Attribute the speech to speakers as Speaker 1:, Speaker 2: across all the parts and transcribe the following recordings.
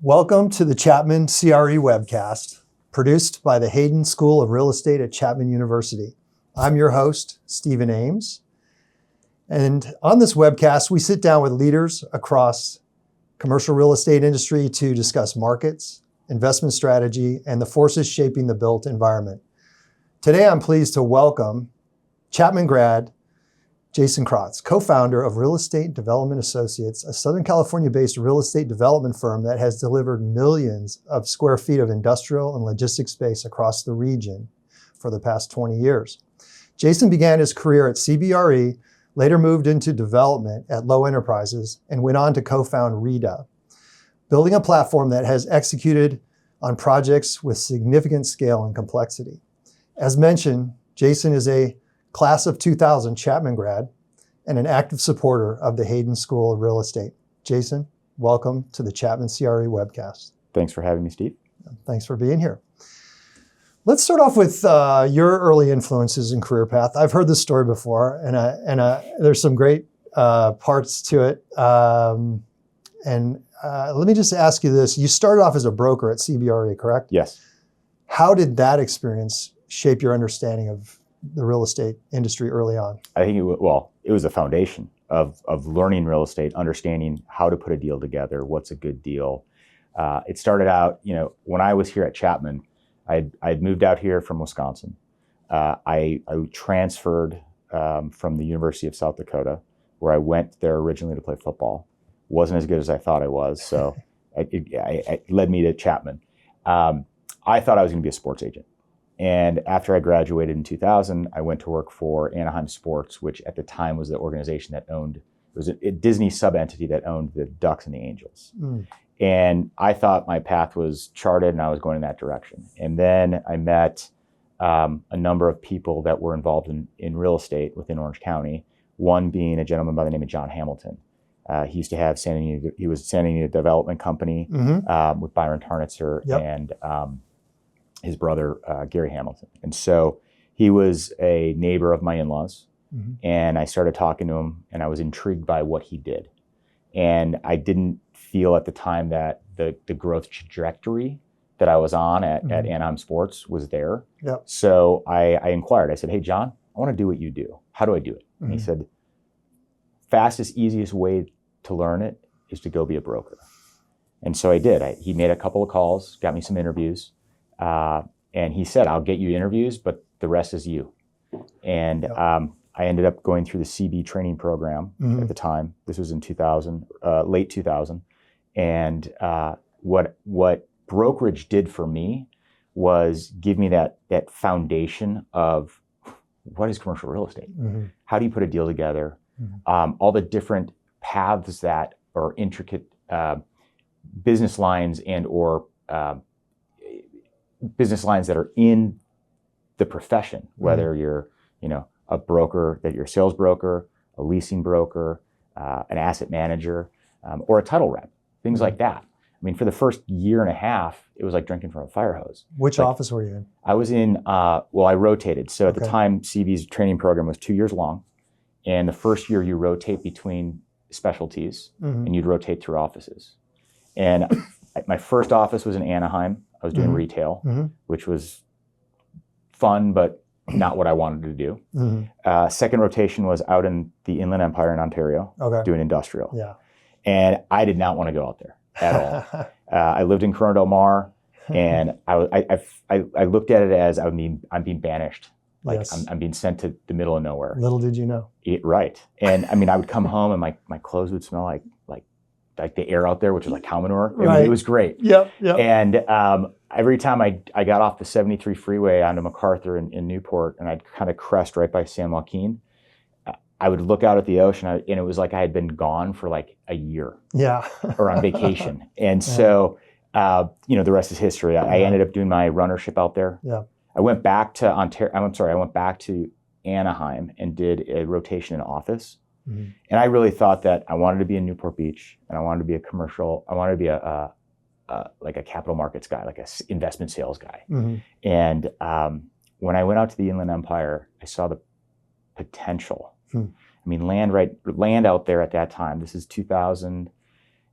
Speaker 1: Welcome to the Chapman CRE webcast, produced by the Hayden School of Real Estate at Chapman University. I'm your host, Stephen Ames. And on this webcast, we sit down with leaders across commercial real estate industry to discuss markets, investment strategy, and the forces shaping the built environment. Today, I'm pleased to welcome Chapman grad Jason Krotts, co-founder of Real Estate Development Associates, a Southern California-based real estate development firm that has delivered millions of square feet of industrial and logistics space across the region for the past 20 years. Jason began his career at CBRE, later moved into development at Low Enterprises, and went on to co-found REDA, building a platform that has executed on projects with significant scale and complexity. As mentioned, Jason is a class of 2000 Chapman grad and an active supporter of the Hayden School of Real Estate. Jason, welcome to the Chapman CRE webcast.
Speaker 2: Thanks for having me, Steve.
Speaker 1: Thanks for being here. Let's start off with your early influences and career path. I've heard this story before, and there's some great parts to it. Let me just ask you this. You started off as a broker at CBRE, correct?
Speaker 2: Yes.
Speaker 1: How did that experience shape your understanding of the real estate industry early on?
Speaker 2: I think it was a foundation of learning real estate, understanding how to put a deal together, what's a good deal. It started out, when I was here at Chapman, I'd moved out here from Wisconsin. I transferred from the University of South Dakota, where I went there originally to play football. Wasn't as good as I thought I was, so it led me to Chapman. I thought I was going to be a sports agent. And after I graduated in 2000, I went to work for Anaheim Sports, which at the time was the organization that owned, it was a Disney sub-entity that owned the Ducks and the Angels. Mm. And I thought my path was charted and I was going in that direction. And then I met a number of people that were involved in real estate within Orange County, one being a gentleman by the name of John Hamilton. He used to have he was Santa Anita Development Company with Byron Tarnitzer and his brother, Gary Hamilton. And so he was a neighbor of my in-laws. Mm-hmm. And I started talking to him and I was intrigued by what he did. And I didn't feel at the time that the growth trajectory that I was on at Anaheim Sports was there. Yep. So I inquired. I said, "Hey, John, I want to do what you do. How do I do it?" Mm-hmm. And he said, "Fastest, easiest way to learn it is to go be a broker." And so I did. He made a couple of calls, got me some interviews. And he said, "I'll get you interviews, but the rest is you." And I ended up going through the CB training program at the time. This was in 2000, late 2000. And what brokerage did for me was give me that foundation of what is commercial real estate? Mm-hmm. How do you put a deal together? Mm-hmm. All the different paths that are intricate business lines and or business lines that are in the profession, whether you're, a broker, that you're a sales broker, a leasing broker, an asset manager, or a title rep, things like that. I mean, for the first year and a half, it was like drinking from a fire hose.
Speaker 1: Which office were you in?
Speaker 2: I was in, I rotated. So at the time, CB's training program was 2 years long. And the first year you rotate between specialties and you'd rotate through offices. And my first office was in Anaheim. I was doing retail, which was fun, but not what I wanted to do. Mm-hmm. Second rotation was out in the Inland Empire in Ontario, doing industrial. Yeah. And I did not want to go out there at all. I lived in Corona Del Mar, and I looked at it as I'm being banished. Like I'm being sent to the middle of nowhere.
Speaker 1: Little did you know.
Speaker 2: Right. And I mean, I would come home and my clothes would smell like the air out there, which was like cow manure. I mean, it was great. Yep. And every time I got off the 73 freeway onto MacArthur in Newport, and I'd kind of crest right by San Joaquin, I would look out at the ocean, and it was like I had been gone for like a year. Yeah. Or on vacation. And so, the rest is history. I ended up doing my runnership out there. Yeah. I went back to I went back to Anaheim and did a rotation in office. Mm-hmm. And I really thought that I wanted to be in Newport Beach, and I wanted to be like a capital markets guy, like a investment sales guy. Mm-hmm. And when I went out to the Inland Empire, I saw the potential. I mean, land out there at that time, this is 2000,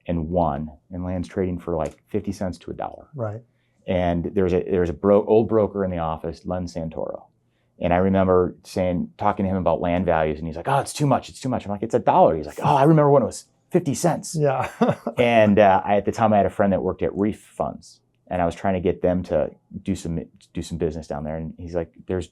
Speaker 2: and won, and land's trading for like 50 cents to $1.
Speaker 1: Right.
Speaker 2: And there's a old broker in the office, Len Santoro. And I remember talking to him about land values, and he's like, "Oh, it's too much. I'm like, "It's $1." He's like, "Oh, I remember when it was 50 cents."
Speaker 1: Yeah.
Speaker 2: And at the time I had a friend that worked at Reef Funds, and I was trying to get them to do some business down there. And he's like, there's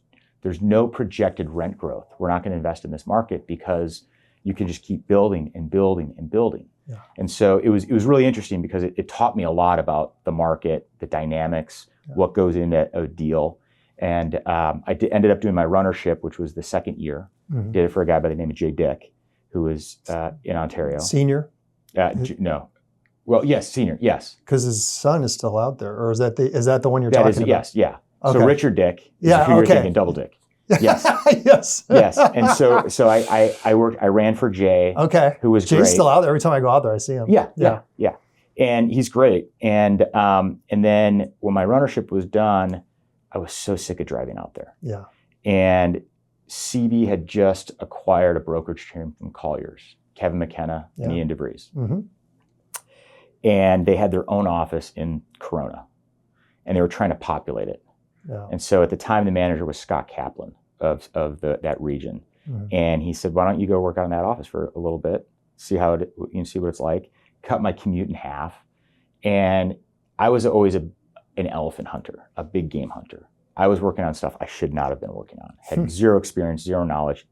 Speaker 2: no projected rent growth. We're not going to invest in this market because you can just keep building and building and building.
Speaker 1: Yeah.
Speaker 2: And so it was really interesting because it taught me a lot about the market, the dynamics, what goes into a deal. And I ended up doing my runnership, which was the second year.
Speaker 1: Mm-hmm.
Speaker 2: Did it for a guy by the name of Jay Dick, who was in Ontario.
Speaker 1: Senior?
Speaker 2: No. Well, yes, senior, yes.
Speaker 1: Because his son is still out there, or is that the one you're talking about?
Speaker 2: Yes, yeah.
Speaker 1: Okay.
Speaker 2: So Richard Dick is who you're thinking, Double Dick. Yes.
Speaker 1: Yes.
Speaker 2: Yes. And so I ran for Jay.
Speaker 1: Okay.
Speaker 2: Who was
Speaker 1: Jay's
Speaker 2: great.
Speaker 1: Still out there. Every time I go out there, I see him.
Speaker 2: Yeah. And he's great. And then when my runnership was done, I was so sick of driving out there.
Speaker 1: Yeah.
Speaker 2: And CB had just acquired a brokerage firm from Colliers, Kevin McKenna and Ian DeVries. Mm-hmm. And they had their own office in Corona, and they were trying to populate it. Yeah. And so at the time, the manager was Scott Kaplan of that region. Mm-hmm. And he said, "Why don't you go work on that office for a little bit, see what it's like." Cut my commute in half. And I was always an elephant hunter, a big game hunter. I was working on stuff I should not have been working on. Had zero experience, zero knowledge.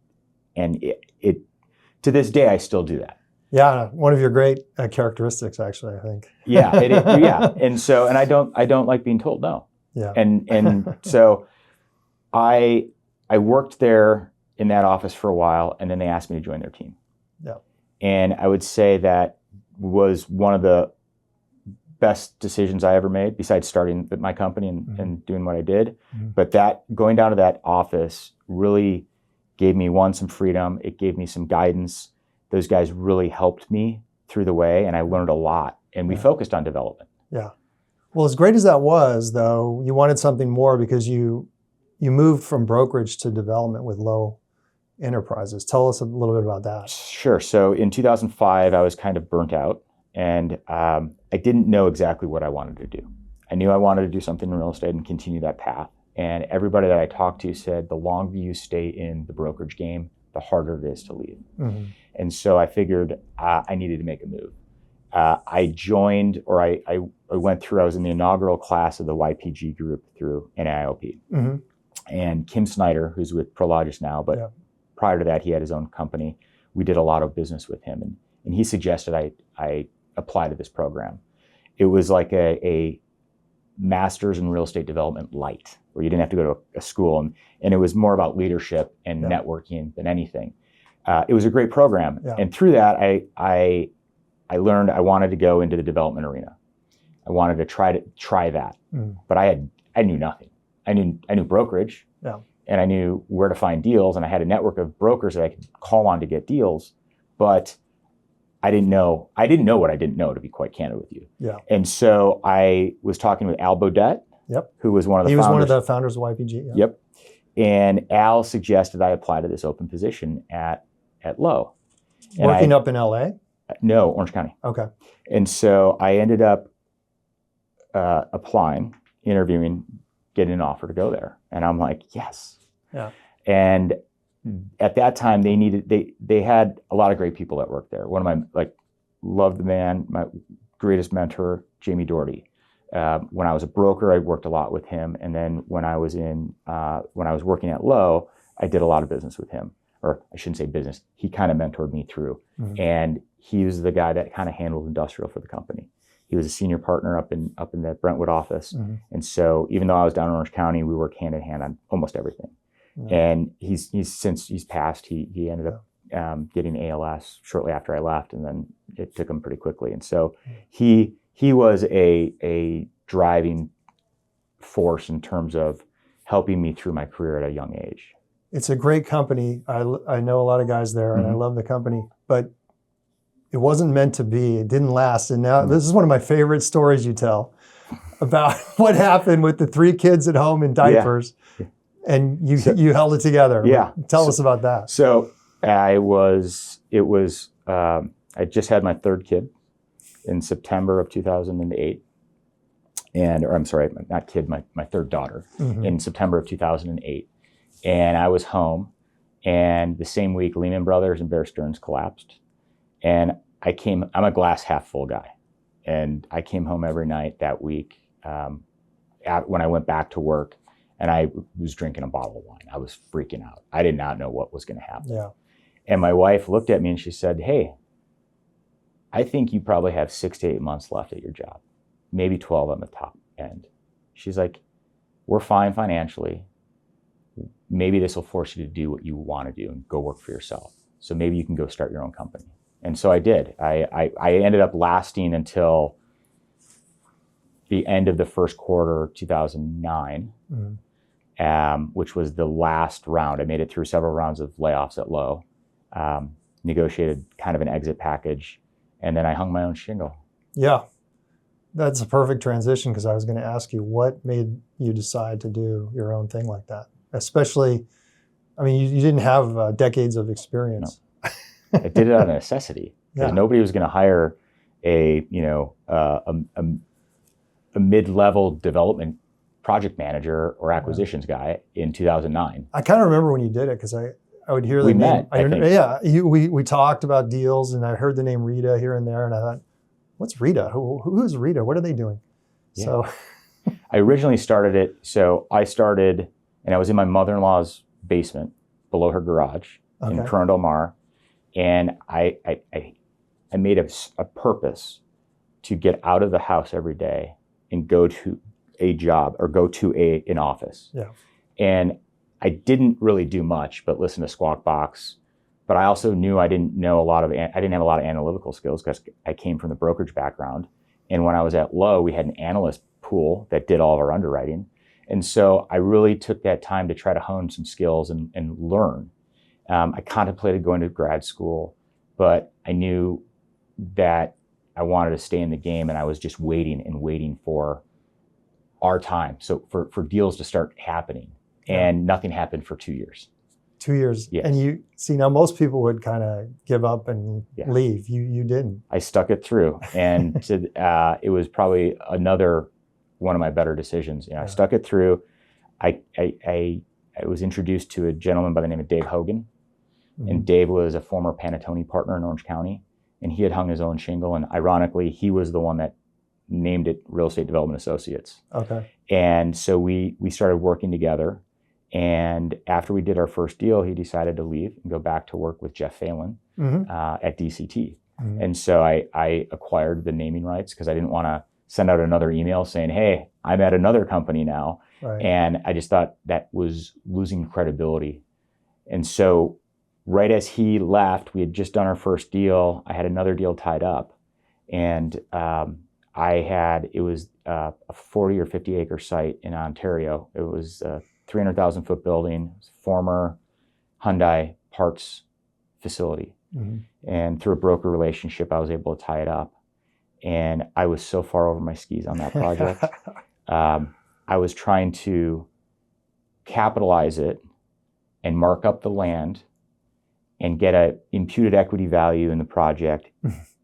Speaker 2: And it to this day, I still do that.
Speaker 1: Yeah, one of your great characteristics, actually, I think.
Speaker 2: Yeah. And I don't like being told no.
Speaker 1: Yeah.
Speaker 2: And so I worked there in that office for a while, and then they asked me to join their team.
Speaker 1: Yeah. And
Speaker 2: I would say that was one of the best decisions I ever made, besides starting my company and doing what I did. Mm-hmm. But that going down to that office really gave me some freedom. It gave me some guidance. Those guys really helped me through the way, and I learned a lot. And we focused on development. Yeah.
Speaker 1: Well, as great as that was, though, you wanted something more because you moved from brokerage to development with Lowe Enterprises. Tell us a little bit about that.
Speaker 2: Sure. So in 2005, I was kind of burnt out, and I didn't know exactly what I wanted to do. I knew I wanted to do something in real estate and continue that path. And everybody that I talked to said the longer you stay in the brokerage game, the harder it is to leave. Mm-hmm. And so I figured I needed to make a move. I was in the inaugural class of the YPG group through NAIOP. Mm-hmm. And Kim Snyder, who's with Prologis now, but prior to that, he had his own company. We did a lot of business with him, and he suggested I apply to this program. It was like a master's in real estate development light, where you didn't have to go to a school, and it was more about leadership and networking than anything. It was a great program, and through that, I learned I wanted to go into the development arena. I wanted to try that, but I knew nothing. I knew brokerage, and I knew where to find deals, and I had a network of brokers that I could call on to get deals, but I didn't know what I didn't know, to be quite candid with you. Yeah. And so I was talking with Al Bodette, who was one of the founders.
Speaker 1: He was one of the founders of YPG. Yeah.
Speaker 2: Yep. And Al suggested I apply to this open position at Lowe.
Speaker 1: Working up in LA?
Speaker 2: No, Orange County.
Speaker 1: Okay.
Speaker 2: And so I ended up applying, interviewing, getting an offer to go there. And I'm like, yes. Yeah. And at that time, they had a lot of great people that worked there. One of my, loved the man, my greatest mentor, Jamie Doherty. When I was a broker, I worked a lot with him. And then when I was working at Lowe, I did a lot of business with him. Or I shouldn't say business. He kind of mentored me through. Mm-hmm. And he was the guy that kind of handled industrial for the company. He was a senior partner up in the Brentwood office. Mm-hmm. And so even though I was down in Orange County, we worked hand in hand on almost everything. Mm-hmm. And he's passed. He ended up getting ALS shortly after I left, and then it took him pretty quickly. And so he was a driving force in terms of helping me through my career at a young age.
Speaker 1: It's a great company. I know a lot of guys there, and I love the company, but it wasn't meant to be. It didn't last. And now this is one of my favorite stories you tell about what happened with the 3 kids at home in diapers, and you held it together.
Speaker 2: Yeah.
Speaker 1: Tell us about that.
Speaker 2: So I just had my 3rd kid. in September of 2008. Or I'm sorry, not kid, my third daughter, in September of 2008. And I was home, and the same week Lehman Brothers and Bear Stearns collapsed. And I'm a glass half full guy. And I came home every night that week when I went back to work, and I was drinking a bottle of wine. I was freaking out. I did not know what was going to happen.
Speaker 1: Yeah.
Speaker 2: And my wife looked at me and she said, "Hey, I think you probably have 6 to 8 months left at your job, maybe 12 on the top end." She's like, "We're fine financially. Maybe this will force you to do what you want to do and go work for yourself. So maybe you can go start your own company." And so I did. I ended up lasting until the end of the first quarter 2009, which was the last round. I made it through several rounds of layoffs at Lowe, negotiated kind of an exit package, and then I hung my own shingle.
Speaker 1: Yeah. That's a perfect transition, because I was going to ask you, what made you decide to do your own thing like that? Especially, I mean, you didn't have decades of experience.
Speaker 2: No. I did it out of necessity, because nobody was going to hire a mid-level development project manager or acquisitions guy in 2009. I
Speaker 1: kind of remember when you did it, because I would hear the name. We talked about deals, and I heard the name Rita here and there, and I thought, what's Rita? Who is Rita? What are they doing?
Speaker 2: Yeah.
Speaker 1: So
Speaker 2: I originally started it. So I started, and I was in my mother-in-law's basement below her garage in Corona Del Mar. And I made a purpose to get out of the house every day and go to a job or go to an office.
Speaker 1: Yeah.
Speaker 2: And I didn't really do much but listen to Squawk Box. But I also knew I didn't have a lot of analytical skills, because I came from the brokerage background. And when I was at Lowe, we had an analyst pool that did all of our underwriting. And so I really took that time to try to hone some skills and learn. I contemplated going to grad school, but I knew that I wanted to stay in the game, and I was just waiting for our time. So for deals to start happening, and nothing happened for 2 years.
Speaker 1: 2 years.
Speaker 2: Yes.
Speaker 1: And you see, now most people would kind of give up and leave. You didn't.
Speaker 2: I stuck it through, and it was probably another one of my better decisions. I stuck it through. I was introduced to a gentleman by the name of Dave Hogan, and Dave was a former Panattoni partner in Orange County, and he had hung his own shingle. And ironically, he was the one that named it Real Estate Development Associates.
Speaker 1: Okay.
Speaker 2: And so we started working together. And after we did our first deal, he decided to leave and go back to work with Jeff Phelan at DCT. And so I acquired the naming rights, because I didn't want to send out another email saying, "Hey, I'm at another company now." Right. And I just thought that was losing credibility. And so right as he left, we had just done our first deal. I had another deal tied up. And it was a 40 or 50 acre site in Ontario. It was 300,000 foot building, former Hyundai parts facility. And through a broker relationship, I was able to tie it up. And I was so far over my skis on that project. I was trying to capitalize it and mark up the land and get a imputed equity value in the project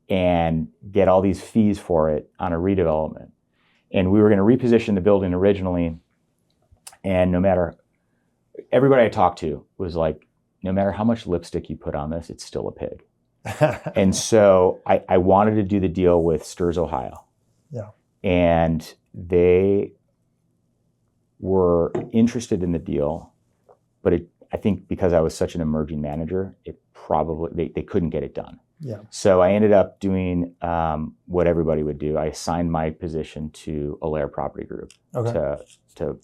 Speaker 2: and get all these fees for it on a redevelopment. And we were going to reposition the building originally. And everybody I talked to was like, no matter how much lipstick you put on this, it's still a pig. And so I wanted to do the deal with Sturs, Ohio.
Speaker 1: Yeah.
Speaker 2: And they were interested in the deal, but I think because I was such an emerging manager, they couldn't get it done.
Speaker 1: Yeah.
Speaker 2: So I ended up doing what everybody would do. I assigned my position to Allaire Property Group, to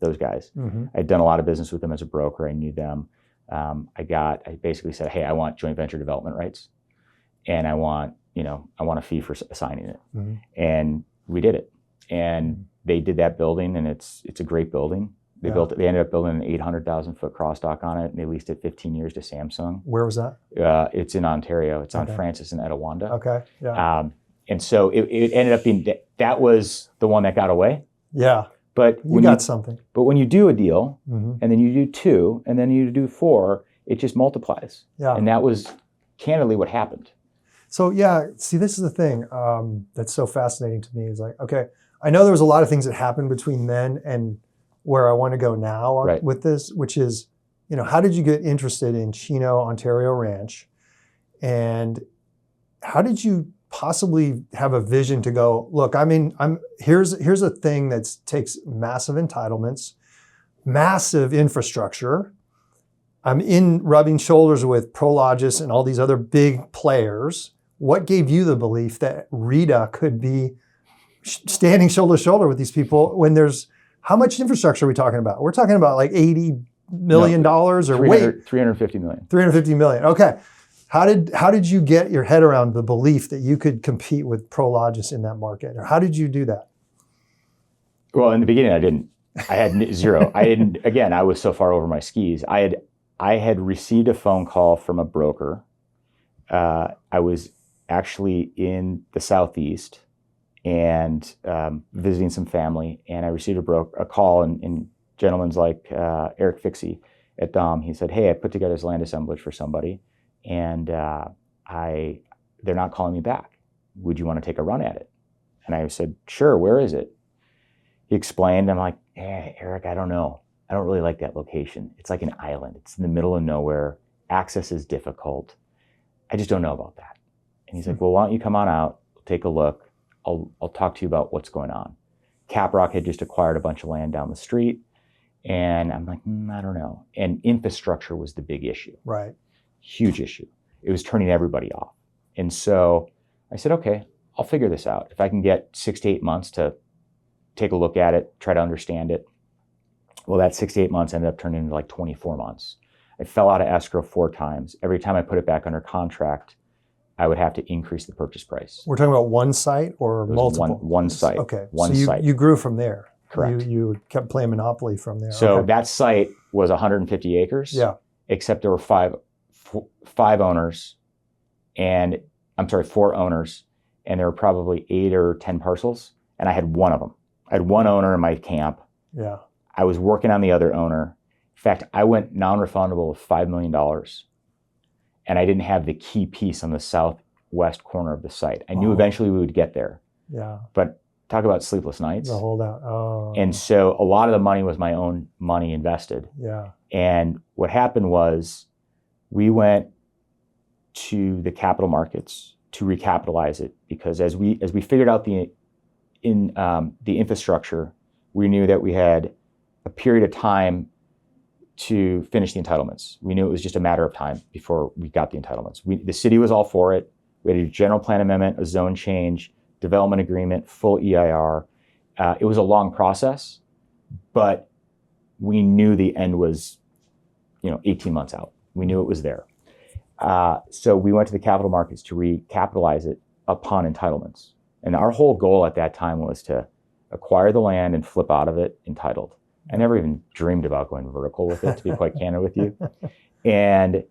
Speaker 2: those guys. I'd done a lot of business with them as a broker. I knew them. I basically said, "Hey, I want joint venture development rights, and I want a fee for assigning it." And we did it. And they did that building, and it's a great building. They ended up building an 800,000 foot crossdock on it, and they leased it 15 years to Samsung.
Speaker 1: Where was that?
Speaker 2: It's in Ontario. It's on Francis and Etiwanda.
Speaker 1: Okay. Yeah.
Speaker 2: And so it ended up being that was the one that got away.
Speaker 1: Yeah.
Speaker 2: But
Speaker 1: you got something.
Speaker 2: But when you do a deal, and then you do 2, and then you do 4, it just multiplies.
Speaker 1: Yeah.
Speaker 2: And that was candidly what happened.
Speaker 1: So yeah, see, this is the thing that's so fascinating to me is like, okay, I know there was a lot of things that happened between then and where I want to go now
Speaker 2: Right.
Speaker 1: with this, which is, how did you get interested in Chino, Ontario Ranch? And how did you possibly have a vision to go, look, here's a thing that takes massive entitlements, massive infrastructure. I'm in rubbing shoulders with Prologis and all these other big players. What gave you the belief that RETA could be standing shoulder to shoulder with these people when how much infrastructure are we talking about? We're talking about like $80 million or
Speaker 2: 350 million.
Speaker 1: 350 million. Okay. How did you get your head around the belief that you could compete with Prologis in that market? Or how did you do that?
Speaker 2: Well, in the beginning, I didn't. I had zero. I didn't. Again, I was so far over my skis. I had received a phone call from a broker. I was actually in the Southeast and visiting some family, and I received a call, and gentleman's like Eric Fixie at Dom. He said, "Hey, I put together this land assemblage for somebody, and they're not calling me back. Would you want to take a run at it?" And I said, "Sure. Where is it?" He explained. I'm like, "Hey, Eric, I don't know. I don't really like that location. It's like an island. It's in the middle of nowhere. Access is difficult. I just don't know about that." And he's like, "Well, why don't you come on out, take a look. I'll talk to you about what's going on." Caprock had just acquired a bunch of land down the street. And I'm like, I don't know. And infrastructure was the big issue.
Speaker 1: Right.
Speaker 2: Huge issue. It was turning everybody off. And so I said, okay, I'll figure this out. If I can get 6 to 8 months to take a look at it, try to understand it. Well, that 6 to 8 months ended up turning into like 24 months. I fell out of escrow 4 times. Every time I put it back under contract, I would have to increase the purchase price.
Speaker 1: We're talking about one site or multiple?
Speaker 2: One site.
Speaker 1: Okay.
Speaker 2: One
Speaker 1: so
Speaker 2: site.
Speaker 1: You grew from there.
Speaker 2: Correct.
Speaker 1: You kept playing Monopoly from there.
Speaker 2: So
Speaker 1: okay.
Speaker 2: that site was 150 acres.
Speaker 1: Yeah.
Speaker 2: Except there were five owners, and 4 owners, and there were probably 8 or 10 parcels, and I had one of them. I had one owner in my camp.
Speaker 1: Yeah.
Speaker 2: I was working on the other owner. In fact, I went non-refundable with $5 million, and I didn't have the key piece on the southwest corner of the site. I knew eventually we would get there.
Speaker 1: Yeah.
Speaker 2: But talk about sleepless nights.
Speaker 1: The holdout. Oh.
Speaker 2: And so a lot of the money was my own money invested.
Speaker 1: Yeah.
Speaker 2: And what happened was we went to the capital markets to recapitalize it, because as we figured out the infrastructure, we knew that we had a period of time to finish the entitlements. We knew it was just a matter of time before we got the entitlements. The city was all for it. We had a general plan amendment, a zone change, development agreement, full EIR. It was a long process, but we knew the end was, 18 months out. We knew it was there. So we went to the capital markets to recapitalize it upon entitlements. And our whole goal at that time was to acquire the land and flip out of it entitled. I never even dreamed about going vertical with it, to be quite candid with you. And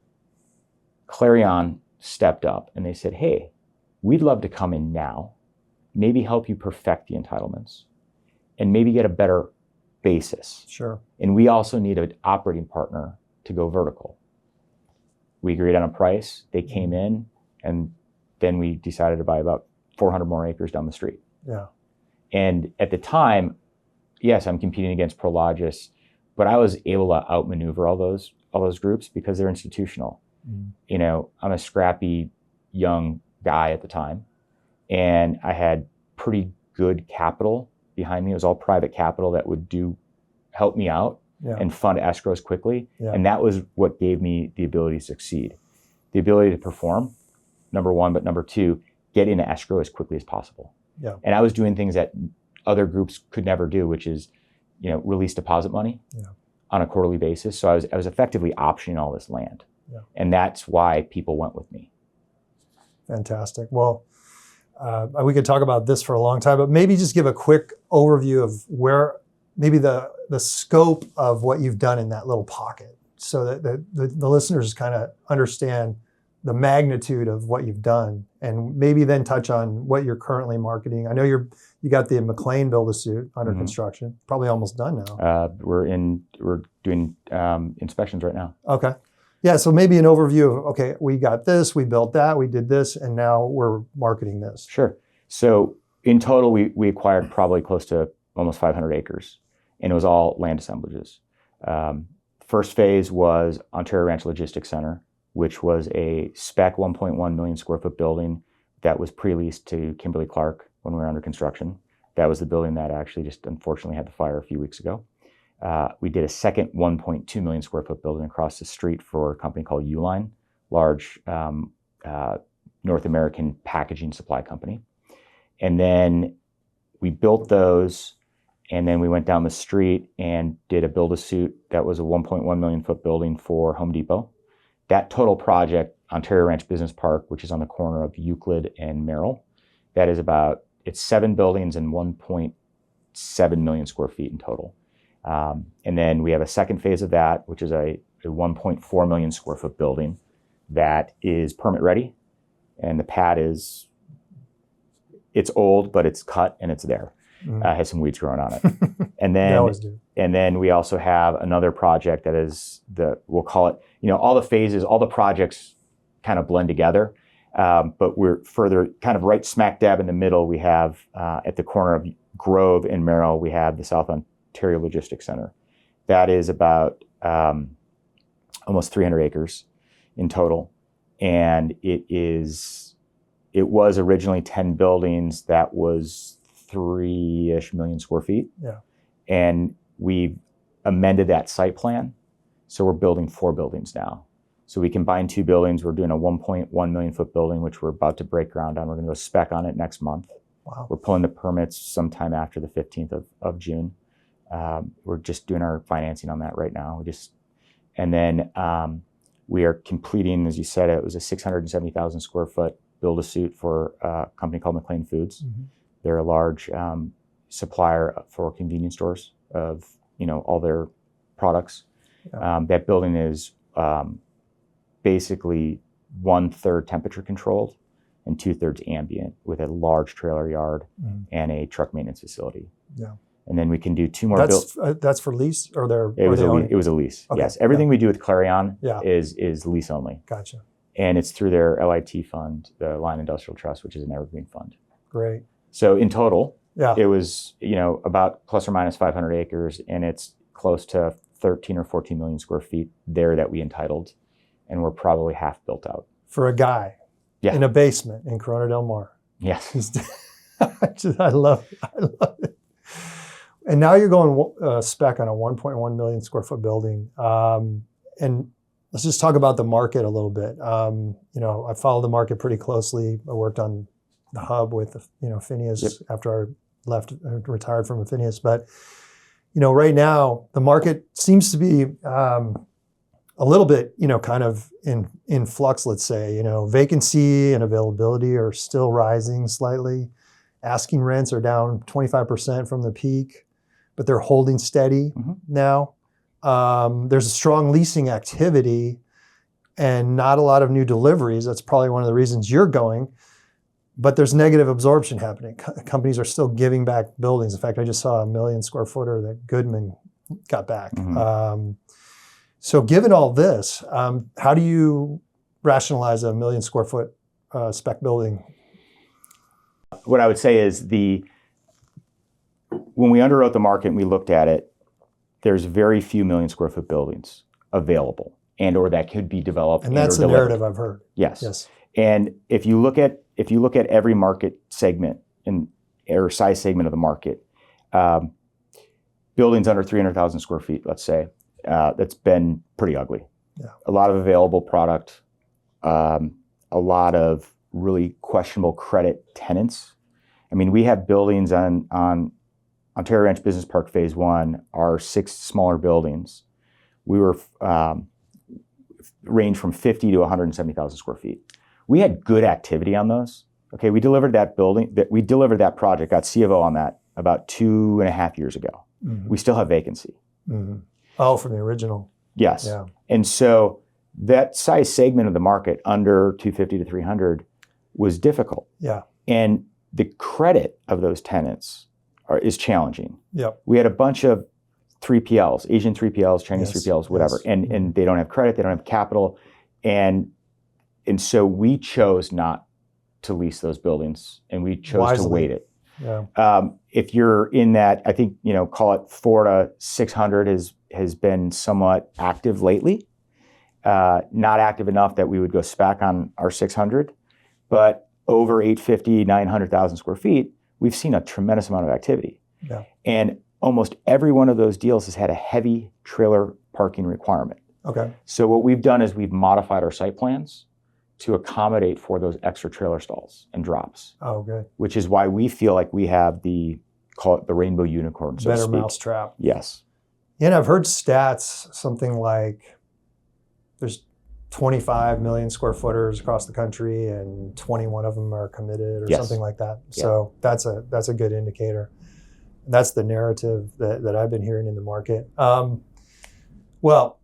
Speaker 2: Clarion stepped up and they said, "Hey, we'd love to come in now, maybe help you perfect the entitlements, and maybe get a better basis.
Speaker 1: Sure.
Speaker 2: And we also need an operating partner to go vertical." We agreed on a price. They came in, and then we decided to buy about 400 more acres down the street.
Speaker 1: Yeah.
Speaker 2: And at the time, yes, I'm competing against Prologis, but I was able to outmaneuver all those groups because they're institutional. Mm. I'm a scrappy young guy at the time, and I had pretty good capital behind me. It was all private capital that would help me out. Yeah. And fund escrows quickly. Yeah. And that was what gave me the ability to succeed. The ability to perform, number one, but number two, get into escrow as quickly as possible. Yeah. And I was doing things that other groups could never do, which is, release deposit money on a quarterly basis. So I was effectively optioning all this land. Yeah. And that's why people went with me.
Speaker 1: Fantastic. Well, we could talk about this for a long time, but maybe just give a quick overview of where maybe the scope of what you've done in that little pocket, so that the listeners kind of understand the magnitude of what you've done, and maybe then touch on what you're currently marketing. I know you got the McLean build-to-suit under construction, probably almost done now.
Speaker 2: We're doing inspections right now.
Speaker 1: Okay. Yeah, so maybe an overview of, okay, we got this, we built that, we did this, and now we're marketing this.
Speaker 2: Sure. So in total, we acquired probably close to almost 500 acres, and it was all land assemblages. First phase was Ontario Ranch Logistics Center, which was a spec 1.1 million square foot building that was pre-leased to Kimberly-Clark when we were under construction. That was the building that actually just unfortunately had the fire a few weeks ago. We did a second 1.2 million square foot building across the street for a company called Uline, large North American packaging supply company. And then we built those, and then we went down the street and did a build-to-suit that was a 1.1 million foot building for Home Depot. That total project, Ontario Ranch Business Park, which is on the corner of Euclid and Merrill, that is it's 7 buildings and 1.7 million square feet in total. And then we have a second phase of that, which is a 1.4 million square foot building that is permit ready. And the pad it's old, but it's cut and it's there. Has some weeds growing on it. And then we also have another project that is we'll call it, all the phases, all the projects kind of blend together. But we're further kind of right smack dab in the middle. We have at the corner of Grove and Merrill, we have the South Ontario Logistics Center. That is about almost 300 acres in total. And it was originally 10 buildings. That was 3-ish million square feet.
Speaker 1: Yeah.
Speaker 2: And we've amended that site plan. So we're building 4 buildings now. So we combined 2 buildings. We're doing a 1.1 million foot building, which we're about to break ground on. We're going to go spec on it next month.
Speaker 1: Wow. We're
Speaker 2: pulling the permits sometime after the 15th of June. We're just doing our financing on that right now. And then we are completing, as you said, it was a 670,000 square foot build-to-suit for a company called McLean Foods. Mm-hmm. They're a large supplier for convenience stores of all their products. Yeah. That building is basically 1/3 temperature controlled and 2/3 ambient, with a large trailer yard and a truck maintenance facility. Yeah. And then we can do 2 more.
Speaker 1: That's for lease, or
Speaker 2: it was a lease. Okay. Yes, everything we do with Clarion is lease only.
Speaker 1: Gotcha.
Speaker 2: And it's through their LIT fund, the Line Industrial Trust, which is an evergreen fund.
Speaker 1: Great.
Speaker 2: So in total, it was about plus or minus 500 acres, and it's close to 13 or 14 million square feet there that we entitled, and we're probably half built out.
Speaker 1: For a guy in a basement in Corona Del Mar.
Speaker 2: Yes.
Speaker 1: I love it. And now you're going spec on a 1.1 million square foot building. And let's just talk about the market a little bit. I follow the market pretty closely. I worked on the hub with Phineas after I retired from Phineas. But right now the market seems to be a little bit kind of in flux. Let's say vacancy and availability are still rising slightly. Asking rents are down 25% from the peak, but they're holding steady now. There's a strong leasing activity and not a lot of new deliveries. That's probably one of the reasons you're going. But there's negative absorption happening. Companies are still giving back buildings. In fact, I just saw a 1 million square footer that Goodman got back. So given all this, how do you rationalize a 1 million square foot spec building?
Speaker 2: What I would say is when we underwrote the market and we looked at it, there's very few 1 million square foot buildings available or that could be developed.
Speaker 1: And that's the narrative I've heard.
Speaker 2: Yes. And if you look at every market segment or size segment of the market, buildings under 300,000 square feet, let's say, that's been pretty ugly. Yeah. A lot of available product, a lot of really questionable credit tenants. I mean, we have buildings on Ontario Ranch Business Park Phase 1, our 6 smaller buildings. We were range from 50 to 170,000 square feet. We had good activity on those. Okay, we delivered that project, got C of O on that about 2.5 years ago. Mm-hmm. We still have vacancy.
Speaker 1: Mm-hmm. Oh, from the original.
Speaker 2: Yes. Yeah. And so that size segment of the market under 250 to 300 was difficult.
Speaker 1: Yeah.
Speaker 2: And the credit of those tenants is challenging.
Speaker 1: Yep.
Speaker 2: We had a bunch of 3PLs, Asian 3PLs, Chinese
Speaker 1: Yes,
Speaker 2: 3PLs, whatever,
Speaker 1: yes.
Speaker 2: and they don't have credit, they don't have capital, and so we chose not to lease those buildings, and we chose
Speaker 1: Wisely.
Speaker 2: to wait it.
Speaker 1: Yeah.
Speaker 2: If you're in that, I think, call it 400 to 600 has been somewhat active lately. Not active enough that we would go spec on our 600, but over 850, 900,000 square feet, we've seen a tremendous amount of activity.
Speaker 1: Yeah.
Speaker 2: And almost every one of those deals has had a heavy trailer parking requirement.
Speaker 1: Okay.
Speaker 2: So what we've done is we've modified our site plans to accommodate for those extra trailer stalls and drops.
Speaker 1: Oh, good.
Speaker 2: Which is why we feel like we have call it the rainbow unicorn, so to
Speaker 1: Better
Speaker 2: speak.
Speaker 1: mousetrap.
Speaker 2: Yes.
Speaker 1: And I've heard stats, something like there's 25 million square footers across the country and 21 of them are committed or
Speaker 2: Yes.
Speaker 1: something like that.
Speaker 2: Yeah.
Speaker 1: So that's a good indicator. That's the narrative that I've been hearing in the market. Well,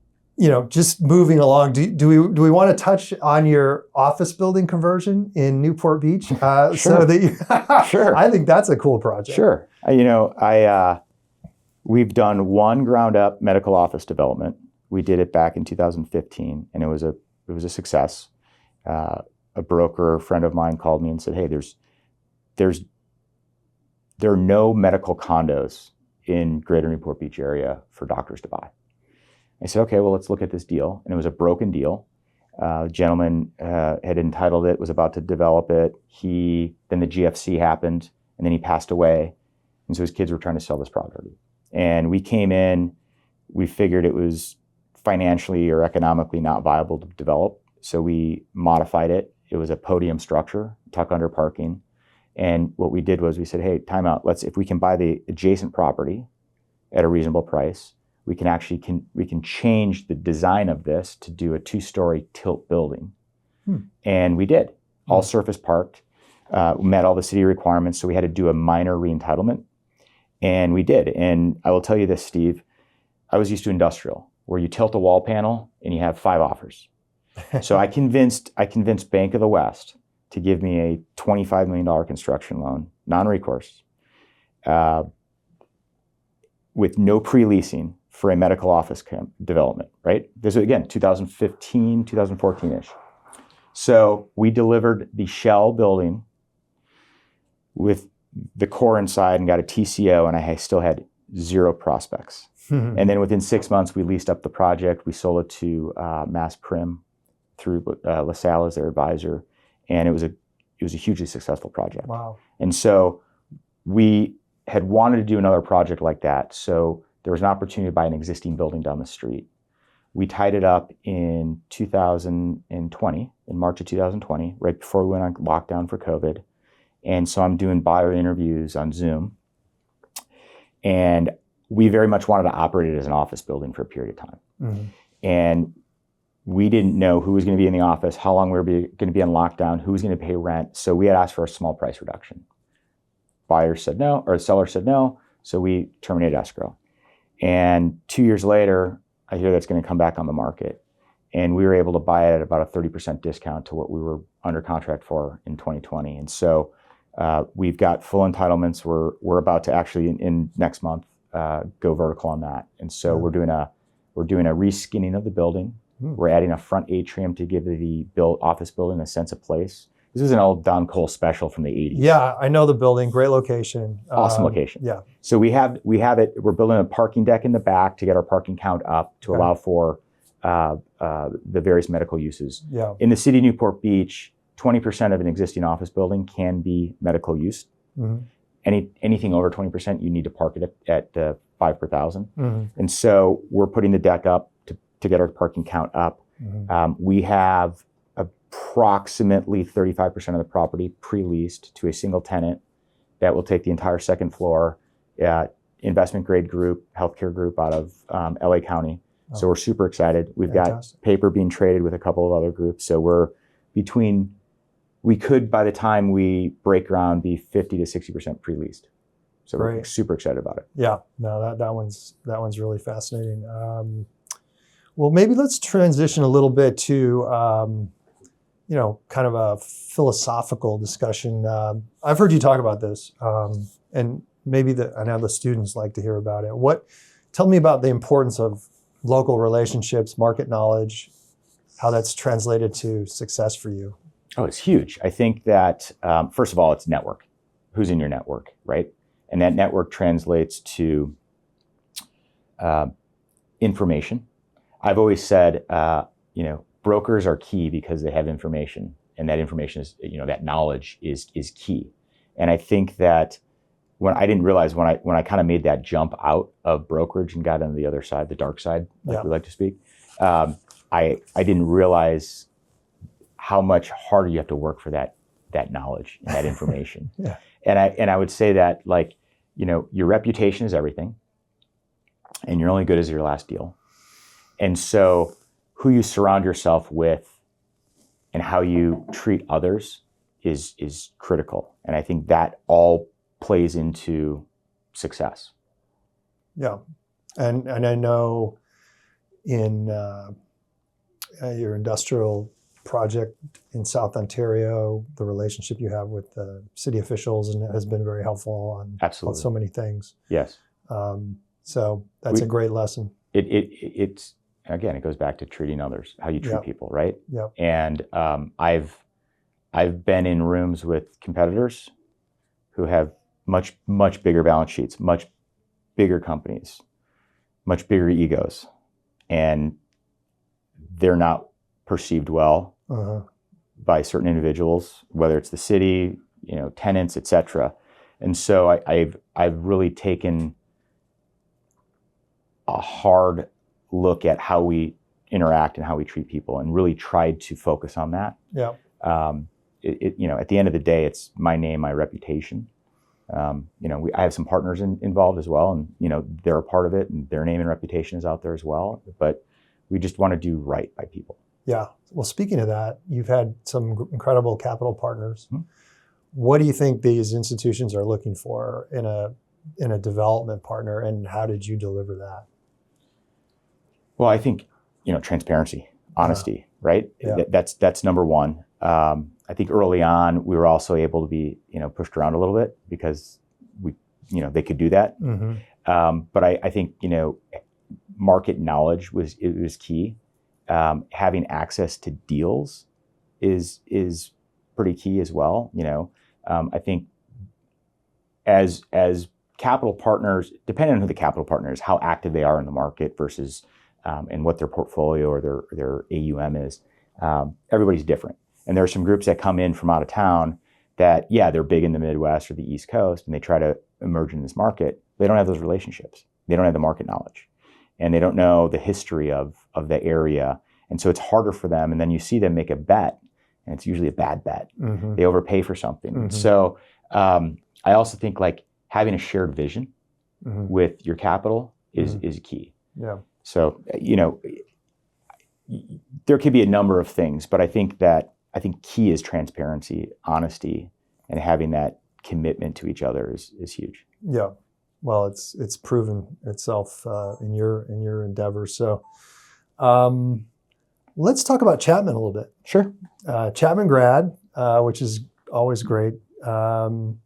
Speaker 1: just moving along, do we want to touch on your office building conversion in Newport Beach?
Speaker 2: Sure.
Speaker 1: So that
Speaker 2: Sure.
Speaker 1: I think that's a cool project.
Speaker 2: Sure. We've done one ground up medical office development. We did it back in 2015, and it was a success. A broker friend of mine called me and said, "Hey, there are no medical condos in Greater Newport Beach area for doctors to buy." I said, "Okay, well, let's look at this deal." And it was a broken deal. The gentleman had entitled it, was about to develop it. Then the GFC happened, and then he passed away. And so his kids were trying to sell this property. And we came in, we figured it was financially or economically not viable to develop. So we modified it. It was a podium structure, tuck under parking. And what we did was we said, "Hey, time out. If we can buy the adjacent property at a reasonable price, we can change the design of this to do a 2-story tilt building." And we did. All surface parked, met all the city requirements. So we had to do a minor re-entitlement, and we did. And I will tell you this, Steve, I was used to industrial, where you tilt a wall panel and you have 5 offers. So I convinced Bank of the West to give me a $25 million construction loan, non-recourse, with no pre-leasing for a medical office development, right? This is, again, 2015, 2014-ish. So we delivered the shell building with the core inside and got a TCO, and I still had 0 prospects. And then within 6 months, we leased up the project. We sold it to Mass Prim through LaSalle as their advisor, and it was a hugely successful project.
Speaker 1: Wow. And
Speaker 2: so we had wanted to do another project like that. So there was an opportunity to buy an existing building down the street. We tied it up in 2020, in March of 2020, right before we went on lockdown for COVID. And so I'm doing buyer interviews on Zoom. And we very much wanted to operate it as an office building for a period of time. And we didn't know who was going to be in the office, how long we were going to be on lockdown, who was going to pay rent. So we had asked for a small price reduction. Buyer said no, or the seller said no. So we terminated escrow. And 2 years later, I hear that's going to come back on the market. And we were able to buy it at about a 30% discount to what we were under contract for in 2020. And so we've got full entitlements. We're about to actually in next month go vertical on that. And so we're doing a reskinning of the building. We're adding a front atrium to give the office building a sense of place. This is an old Don Cole special from the 80s.
Speaker 1: Yeah, I know the building. Great location.
Speaker 2: Awesome location.
Speaker 1: Yeah.
Speaker 2: So we have it. We're building a parking deck in the back to get our parking count up to allow for the various medical uses.
Speaker 1: Yeah.
Speaker 2: In the city of Newport Beach, 20% of an existing office building can be medical use. Anything over 20%, you need to park it at 5 per thousand. And so we're putting the deck up to get our parking count up. We have approximately 35% of the property pre-leased to a single tenant that will take the entire second floor, investment grade group, healthcare group out of LA County. So we're super excited. We've got paper being traded with a couple of other groups. So we could, by the time we break ground, be 50 to 60% pre-leased. So we're super excited about it.
Speaker 1: Yeah, no, that one's really fascinating. Well, maybe let's transition a little bit to, kind of a philosophical discussion. I've heard you talk about this, and maybe I know the students like to hear about it. What Tell me about the importance of local relationships, market knowledge, how that's translated to success for you.
Speaker 2: Oh, it's huge. I think that, first of all, it's network. Who's in your network, right? And that network translates to information. I've always said, brokers are key because they have information, and that information is, that knowledge is key. And I think that I didn't realize when I kind of made that jump out of brokerage and got on the other side, the dark side, like we like to speak, I didn't realize how much harder you have to work for that knowledge and that information.
Speaker 1: Yeah.
Speaker 2: And I would say that, like, your reputation is everything, and you're only good as your last deal. And so who you surround yourself with and how you treat others is critical. And I think that all plays into success.
Speaker 1: Yeah. And I know in your industrial project in South Ontario, the relationship you have with the city officials and has been very helpful on so many things.
Speaker 2: Yes.
Speaker 1: So that's a great lesson.
Speaker 2: It's again, it goes back to treating others, how you treat people, right?
Speaker 1: Yeah.
Speaker 2: And I've been in rooms with competitors who have much bigger balance sheets, much bigger companies, much bigger egos, and they're not perceived well by certain individuals, whether it's the city, tenants, etc. And so I've really taken a hard look at how we interact and how we treat people, and really tried to focus on that.
Speaker 1: Yeah.
Speaker 2: At the end of the day, it's my name, my reputation. I have some partners involved as well, and they're a part of it, and their name and reputation is out there as well. But we just want to do right by people.
Speaker 1: Yeah. Well, speaking of that, you've had some incredible capital partners. Mm-hmm. What do you think these institutions are looking for in a development partner, and how did you deliver that?
Speaker 2: Well, I think transparency, honesty, right?
Speaker 1: Yeah.
Speaker 2: That's number one. I think early on we were also able to be pushed around a little bit because they could do that. Mm-hmm. But I think market knowledge was key. Having access to deals is pretty key as well. I think as capital partners, depending on who the capital partner is, how active they are in the market versus and what their portfolio or their AUM is, everybody's different. And there are some groups that come in from out of town that, they're big in the Midwest or the East Coast, and they try to emerge in this market. They don't have those relationships. They don't have the market knowledge, and they don't know the history of the area. And so it's harder for them. And then you see them make a bet, and it's usually a bad bet. Mm-hmm. They overpay for something. Mm-hmm. So I also think, like, having a shared vision with your capital is key.
Speaker 1: Yeah.
Speaker 2: So, there could be a number of things, but I think key is transparency, honesty, and having that commitment to each other is huge.
Speaker 1: Yeah. Well, it's proven itself in your endeavors. So let's talk about Chapman a little bit.
Speaker 2: Sure.
Speaker 1: Chapman grad, which is always great. You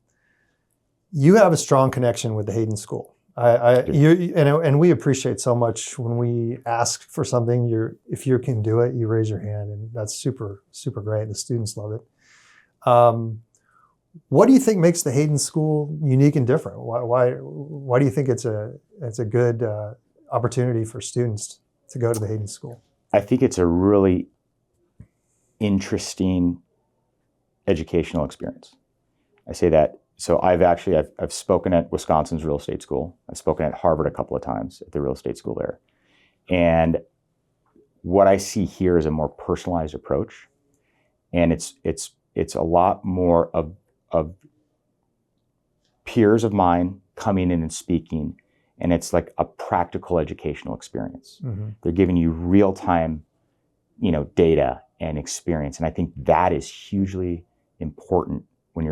Speaker 1: have a strong connection with the Hayden School. And we appreciate so much when we ask for something. If you can do it, you raise your hand, and that's super, super great. The students love it. What do you think makes the Hayden School unique and different? Why do you think it's a good opportunity for students to go to the Hayden School?
Speaker 2: I think it's a really interesting educational experience. I say that. So I've spoken at Wisconsin's real estate school. I've spoken at Harvard a couple of times at the real estate school there. And what I see here is a more personalized approach. And it's a lot more of peers of mine coming in and speaking. And it's like a practical educational experience. Mm-hmm. They're giving you real-time, data and experience. And I think that is hugely important when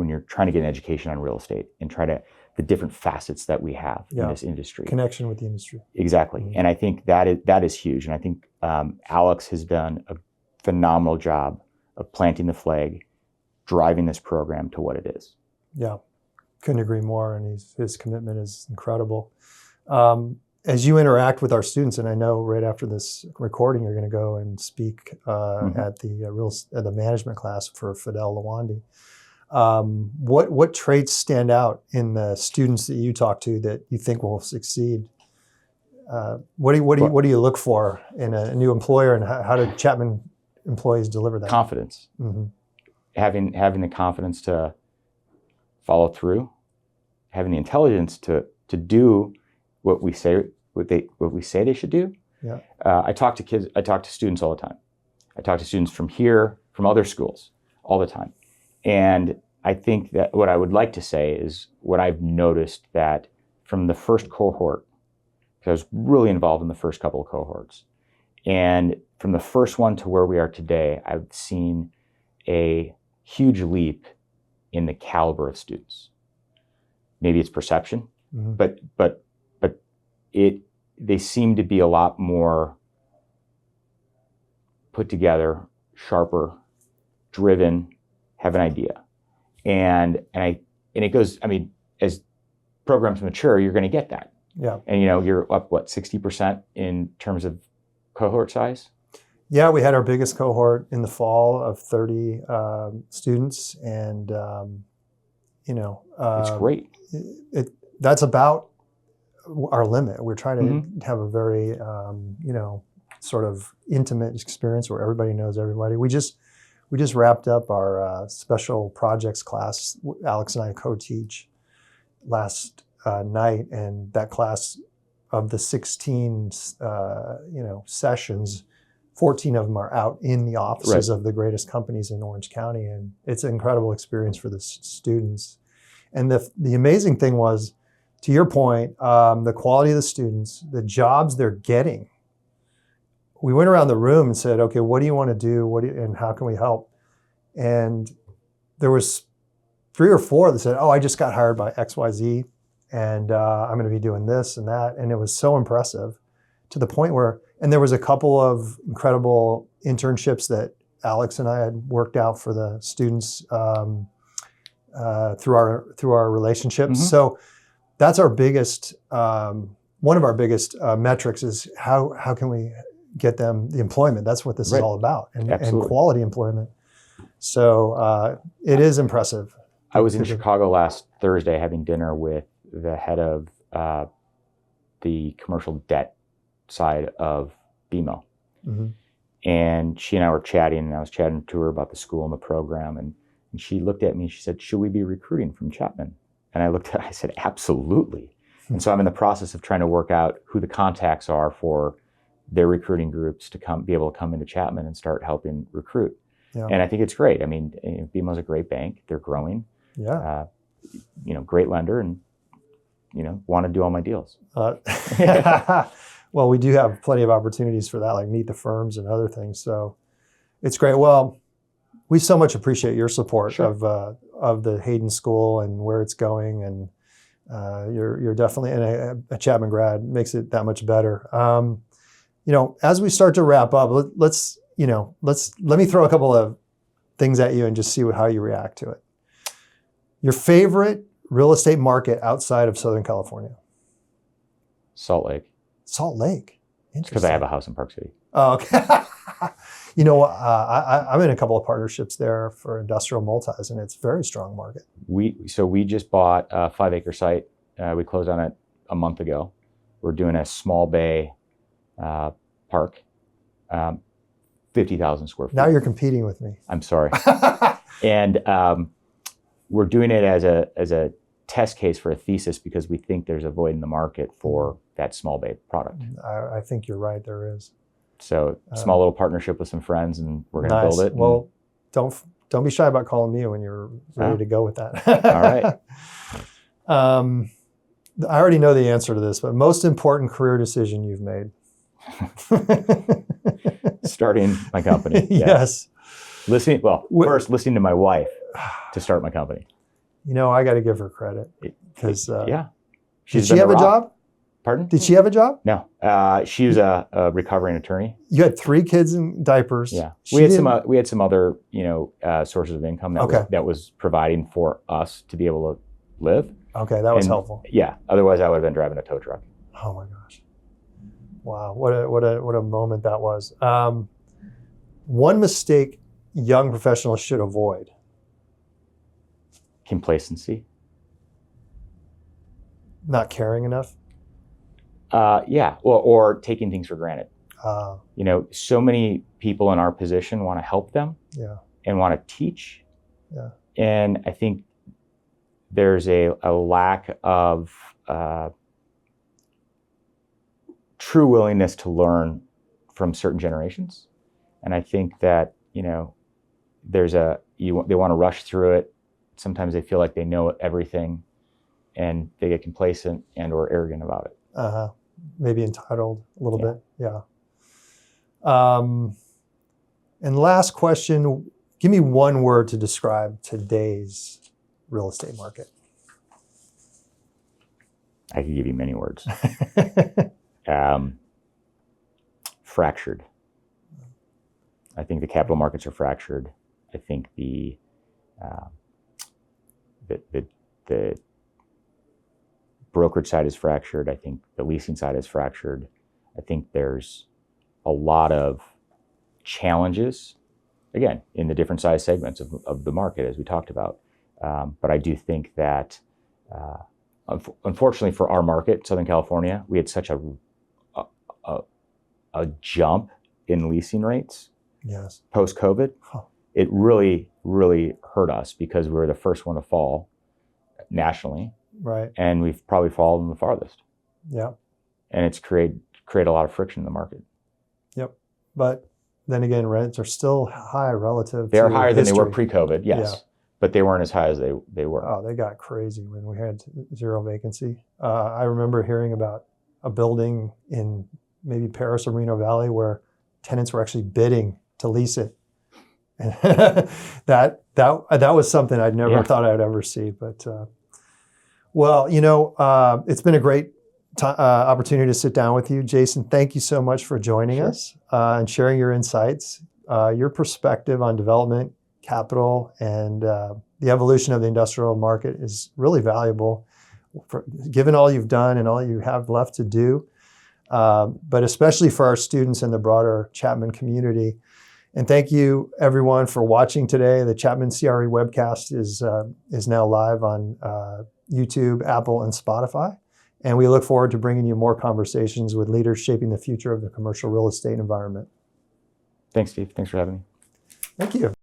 Speaker 2: you're trying to get an education on real estate and the different facets that we have in this industry.
Speaker 1: Connection with the industry.
Speaker 2: Exactly. Mm-hmm. And I think that is huge. And I think Alex has done a phenomenal job of planting the flag, driving this program to what it is.
Speaker 1: Yeah, couldn't agree more. And his commitment is incredible. As you interact with our students, and I know right after this recording, you're going to go and speak at the management class for Fidel Lawandi. What traits stand out in the students that you talk to that you think will succeed? What do you look for in a new employer, and how do Chapman employees deliver that?
Speaker 2: Confidence. Mm-hmm. Having the confidence to follow through, having the intelligence to do what we say they should do.
Speaker 1: Yeah.
Speaker 2: I talk to students all the time. I talk to students from here, from other schools, all the time. And I think that what I would like to say is what I've noticed, that from the first cohort, because I was really involved in the first couple of cohorts, and from the first one to where we are today, I've seen a huge leap in the caliber of students. Maybe it's perception, mm-hmm. but they seem to be a lot more put together, sharper, driven, have an idea. And it goes, I mean, as programs mature, you're going to get that.
Speaker 1: Yeah.
Speaker 2: And you're up 60% in terms of cohort size?
Speaker 1: Yeah, we had our biggest cohort in the fall of 30 students, and
Speaker 2: it's great.
Speaker 1: That's about our limit. We're trying to
Speaker 2: mm-hmm.
Speaker 1: have a very sort of intimate experience where everybody knows everybody. We just wrapped up our special projects class. Alex and I co-teach last night, and that class, of the 16 sessions, 14 of them are out in the offices
Speaker 2: right.
Speaker 1: of the greatest companies in Orange County, and it's an incredible experience for the students. And the amazing thing was, to your point, the quality of the students, the jobs they're getting. We went around the room and said, okay, what do you want to do? And how can we help? And there was 3 or 4 that said, oh, I just got hired by XYZ, and I'm going to be doing this and that. And it was so impressive, to the point where, and there was a couple of incredible internships that Alex and I had worked out for the students through our relationships. Mm-hmm. So that's our biggest, one of our biggest metrics is how can we get them the employment? That's what this
Speaker 2: right.
Speaker 1: is all about, and quality employment. So it is impressive.
Speaker 2: I was in Chicago last Thursday having dinner with the head of the commercial debt side of BMO. Mm-hmm. And she and I were chatting, and I was chatting to her about the school and the program. And she looked at me and she said, should we be recruiting from Chapman? And I looked at her, I said, absolutely. Mm-hmm. And so I'm in the process of trying to work out who the contacts are for their recruiting groups to be able to come into Chapman and start helping recruit. Yeah. And I think it's great. I mean, BMO's a great bank. They're growing.
Speaker 1: Yeah.
Speaker 2: Great lender, and, want to do all my deals.
Speaker 1: Well, we do have plenty of opportunities for that, like meet the firms and other things. So it's great. Well, we so much appreciate your support
Speaker 2: sure.
Speaker 1: of the Hayden School and where it's going. And you're definitely, and a Chapman grad makes it that much better. As we start to wrap up, let me throw a couple of things at you and just see how you react to it. Your favorite real estate market outside of Southern California?
Speaker 2: Salt Lake.
Speaker 1: Salt Lake. Interesting.
Speaker 2: Because I have a house in Park City.
Speaker 1: Oh, okay. I'm in a couple of partnerships there for industrial multis, and it's a very strong market. We
Speaker 2: just bought a 5-acre site. We closed on it a month ago. We're doing a small bay park, 50,000 square feet.
Speaker 1: Now you're competing with me.
Speaker 2: I'm sorry. And we're doing it as a test case for a thesis, because we think there's a void in the market for that small bay product.
Speaker 1: I think you're right, there is.
Speaker 2: So small little partnership with some friends, and we're going to build it.
Speaker 1: Well, don't be shy about calling me when you're ready to go with that.
Speaker 2: All right.
Speaker 1: I already know the answer to this, but most important career decision you've made?
Speaker 2: Starting my company.
Speaker 1: Yes.
Speaker 2: First listening to my wife to start my company.
Speaker 1: I got to give her credit, because
Speaker 2: yeah.
Speaker 1: Did she have a job?
Speaker 2: Pardon?
Speaker 1: Did she have a job?
Speaker 2: No. She was a recovering attorney.
Speaker 1: You had 3 kids in diapers.
Speaker 2: Yeah. We had some other sources of income that was providing for us to be able to live.
Speaker 1: Okay, that was helpful.
Speaker 2: Yeah. Otherwise, I would have been driving a tow truck.
Speaker 1: Oh my gosh. Wow. What a moment that was. One mistake young professionals should avoid.
Speaker 2: Complacency.
Speaker 1: Not caring enough.
Speaker 2: Yeah. Or taking things for granted.
Speaker 1: Uh,
Speaker 2: So many people in our position want to help them
Speaker 1: yeah.
Speaker 2: and want to teach.
Speaker 1: Yeah.
Speaker 2: And I think there's a lack of true willingness to learn from certain generations. And I think that, they want to rush through it. Sometimes they feel like they know everything and they get complacent and or arrogant about it.
Speaker 1: Maybe entitled a little bit. Yeah. And last question, give me one word to describe today's real estate market.
Speaker 2: I could give you many words. Fractured. I think the capital markets are fractured. I think the brokerage side is fractured. I think the leasing side is fractured. I think there's a lot of challenges, again, in the different size segments of the market, as we talked about. But I do think that, unfortunately for our market, Southern California, we had such a jump in leasing rates.
Speaker 1: Yes.
Speaker 2: Post-COVID.
Speaker 1: Huh.
Speaker 2: It really, really hurt us because we were the first one to fall nationally.
Speaker 1: Right.
Speaker 2: And we've probably fallen the farthest.
Speaker 1: Yeah.
Speaker 2: And it's create a lot of friction in the market.
Speaker 1: Yep. But then again, rents are still high relative to
Speaker 2: They're higher than they were
Speaker 1: history.
Speaker 2: pre-COVID, yes. Yeah. But they weren't as high as they were.
Speaker 1: Oh, they got crazy when we had zero vacancy. I remember hearing about a building in maybe Paris or Reno Valley where tenants were actually bidding to lease it. And that was something I'd never thought I'd ever see. But well, it's been a great opportunity to sit down with you, Jason. Thank you so much for joining us and sharing your insights, your perspective on development, capital, and the evolution of the industrial market is really valuable, given all you've done and all you have left to do. But especially for our students and the broader Chapman community. And thank you, everyone, for watching today. The Chapman CRE webcast is now live on YouTube, Apple, and Spotify. And we look forward to bringing you more conversations with leaders shaping the future of the commercial real estate environment.
Speaker 2: Thanks, Steve. Thanks for having me.
Speaker 1: Thank you.